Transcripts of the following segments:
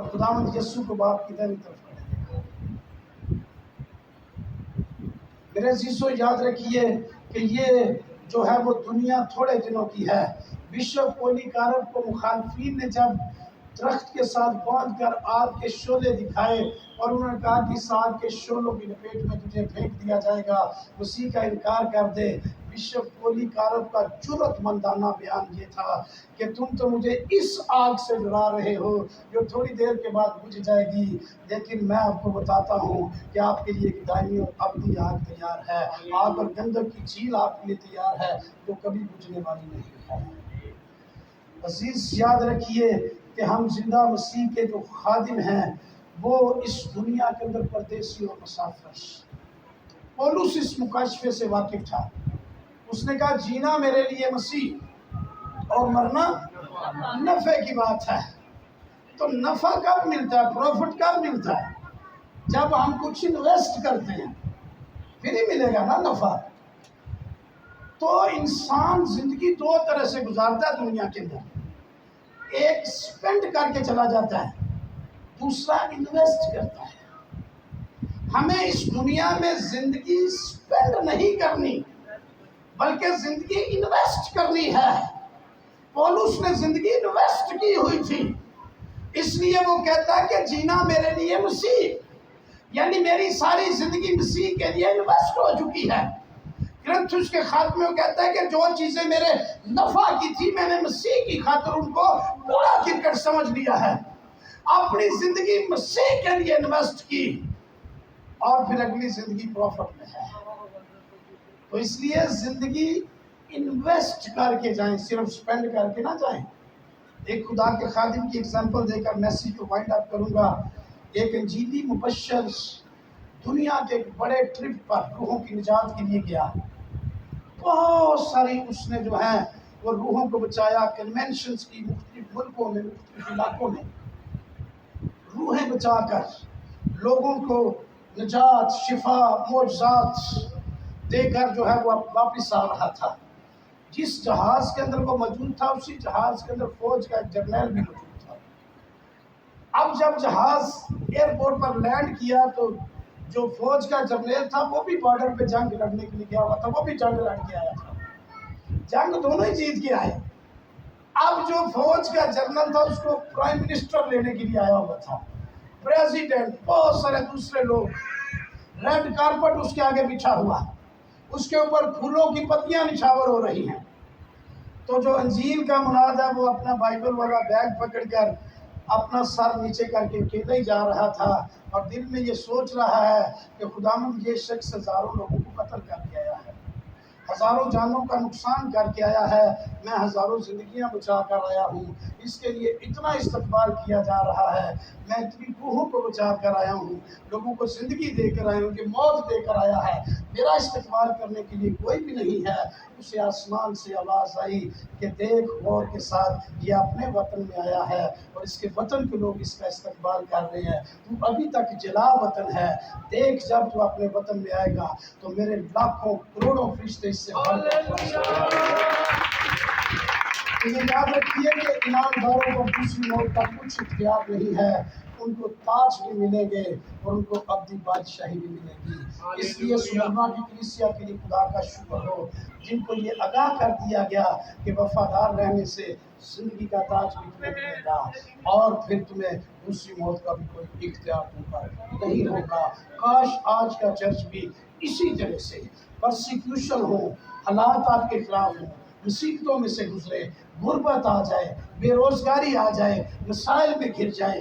اور خداوند یسوع کو باپ کی دائیں طرف کر دے گا۔ میرے عزیزو یاد رکھیے کہ یہ جو ہے وہ دنیا تھوڑے دنوں کی ہے۔ بشپ پولی کارپ کو مخالفین نے جب درخت کے ساتھ باندھ کر آگ کے شعلے دکھائے اور انہوں نے کہا کہ اس آگ کے شعلوں کی لپیٹ میں تجھے پھینک دیا جائے گا، مسیح کا انکار کر دے۔ بشپ پولی کارپ کا جرأت مندانہ بیان یہ تھا کہ تم تو مجھے اس آگ سے ڈرا رہے ہو جو تھوڑی دیر کے بعد بجھ جائے گی، لیکن میں آپ کو بتاتا ہوں کہ آپ کے لیے ایک دائمی اور ابدی آگ تیار ہے۔ آگ اور گندم کی جھیل آپ کے لیے تیار ہے جو کبھی بجھنے والی نہیں ہے۔ عزیز یاد رکھیے کہ ہم زندہ مسیح کے جو خادم ہیں وہ اس دنیا کے اندر پردیسی اور مسافر۔ پولس اس مکاشفے سے واقف تھا۔ اس نے کہا جینا میرے لیے مسیح اور مرنا نفع کی بات ہے۔ تو نفع کب ملتا ہے، پروفٹ کب ملتا ہے؟ جب ہم کچھ انویسٹ کرتے ہیں پھر ہی ملے گا نا نفع۔ تو انسان زندگی دو طرح سے گزارتا ہے دنیا کے اندر، ایک سپینڈ کر کے چلا جاتا ہے، دوسرا انویسٹ کرتا ہے۔ ہمیں اس دنیا میں زندگی سپینڈ نہیں کرنی بلکہ زندگی انویسٹ کرنی ہے۔ پولس نے زندگی انویسٹ کی ہوئی تھی، اس لیے وہ کہتا ہے کہ جینا میرے لیے مسیح، یعنی میری ساری زندگی مسیح کے لیے انویسٹ ہو چکی ہے۔ کرنتھس کے خاتمے میں کہتا ہے کہ جو چیزیں میرے نفع کی تھی میں نے مسیح کی خاطر ان کو پورا کرکٹ سمجھ لیا ہے، اپنی زندگی مسیح کے لیے انویسٹ کی اور پھر اگلی زندگی پروفٹ میں ہے۔ تو اس لیے زندگی انویسٹ کر کے جائیں، صرف سپینڈ کر کے نہ جائیں۔ ایک خدا کے خادم کی ایگزامپل دے کر میسیج کو وائنڈ اپ کروں گا۔ ایک انجیلی مبشر دنیا کے ایک بڑے ٹرپ پر روحوں کی نجات کے لیے گیا، بہت ساری اس نے جو ہے وہ روحوں کو بچایا، کنونشنز کی مختلف ملکوں میں، مختلف علاقوں میں روحیں بچا کر لوگوں کو نجات، شفا، معجزات دے کر جو ہے وہ واپس آ رہا تھا۔ جس جہاز کے اندر وہ موجود تھا اسی جہاز کے اندر فوج کا ایک جرنیل بھی موجود تھا۔ اب جب جہاز ایئرپورٹ پر لینڈ کیا تو جو فوج کا جرنیل تھا وہ بھی بارڈر پہ جنگ لڑنے کے لیے گیا ہوا تھا، وہ بھی جنگ لڑ کے آیا تھا، جنگ دونوں ہی جیت کے آئے۔ اب جو فوج کا جنرل تھا اس کو پرائم منسٹر لینے کے لیے آیا ہوا تھا، پریزیڈنٹ، بہت سارے دوسرے لوگ، ریڈ کارپٹ اس کے آگے بچھا ہوا، اس کے اوپر پھولوں کی پتیاں نچھاور ہو رہی ہیں۔ تو جو انجیل کا مناد ہے وہ اپنا بائبل والا بیگ پکڑ کر اپنا سر نیچے کر کے اکیلے ہی جا رہا تھا اور دل میں یہ سوچ رہا ہے کہ خداوند یہ شخص ہزاروں لوگوں کو قتل کر کے آیا ہے، ہزاروں جانوں کا نقصان کر کے آیا ہے، میں ہزاروں زندگیاں بچا کر آیا ہوں، اس کے لیے اتنا استقبال کیا جا رہا ہے، میں اتنی روحوں کو بچا کر آیا ہوں، لوگوں کو زندگی دے کر آیا ہوں کہ موت دے کر آیا ہے، میرا استقبال کرنے کے لیے کوئی بھی نہیں ہے۔ اسے آسمان سے آواز آئی کہ دیکھ غور کے ساتھ یہ اپنے وطن میں آیا ہے اور اس کے وطن کے لوگ اس کا استقبال کر رہے ہیں، تو ابھی تک جلا وطن ہے، دیکھ جب تو اپنے وطن میں آئے گا تو میرے لاکھوں کروڑوں فرشتے اس سے بڑھ کر یہ یاد رکھیے کہ ایمانداروں کو دوسری موت کا کچھ اختیار نہیں ہے، ان کو تاج بھی ملیں گے اور ان کو ابدی بادشاہی بھی ملے گی۔ اس لیے سمرنا کی کلیسیا کے لیے خدا کا شکر ہو جن کو یہ آگاہ کر دیا گیا کہ وفادار رہنے سے زندگی کا تاج بھی تمہیں ملے گا اور پھر تمہیں دوسری موت کا بھی کوئی اختیار تم پر نہیں ہوگا۔ کاش آج کا چرچ بھی اسی طرح سے پرسیکیوشن ہو، حالات آپ کے خلاف ہوں، مصیبتوں میں سے گزرے، غربت آ جائے، بے روزگاری آ جائے، مسائل میں گر جائیں،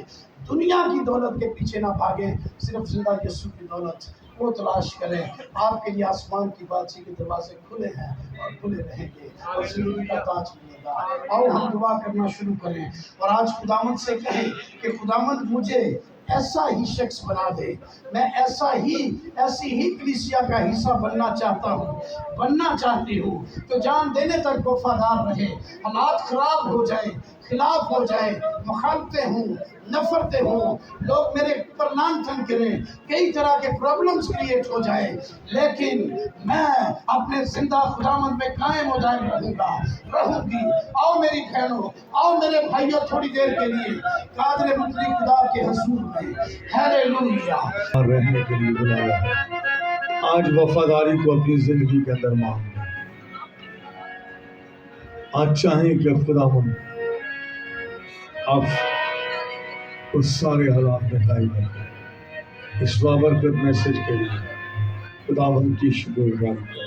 دنیا کی دولت کے پیچھے نہ بھاگیں، صرف زندہ یسوع کی دولت وہ تلاش کریں۔ آپ کے لیے آسمان کی بادشاہی کے دروازے کھلے ہیں اور کھلے رہیں گے اور زندگی کا تاج ملے گا۔ آؤ ہم دعا کرنا شروع کریں اور آج خداوند سے کہیں کہ خداوند مجھے ایسا ہی شخص بنا دے، میں ایسی ہی کلیسیا کا حصہ بننا چاہتا ہوں، بننا چاہتی ہوں تو جان دینے تک وفادار رہے، حالات خراب ہو جائیں، خلاف ہو جائیں، مخالفتیں ہوں، نفرتیں ہوں، لوگ میرے اوپر لانٹن کریں، کئی طرح کے پرابلمز کریٹ ہو جائیں، لیکن میں اپنے زندہ خداوند میں قائم و دائم رہوں گی۔ آؤ میری بہنوں، آؤ میرے بھائیوں، تھوڑی دیر کے لیے قادر مطلق خدا کے حضور میں ہیلیلویا رہنے کے لیے بلایا ہے۔ آج وفاداری کو اپنی زندگی کے اندر مانگ لیں۔ آج چاہیں کہ خداوند آپ اس سارے حالات میں قائم رکھیں۔ اس بابرکت میسج کے لیے خداوند کی شکر گزاری کریں۔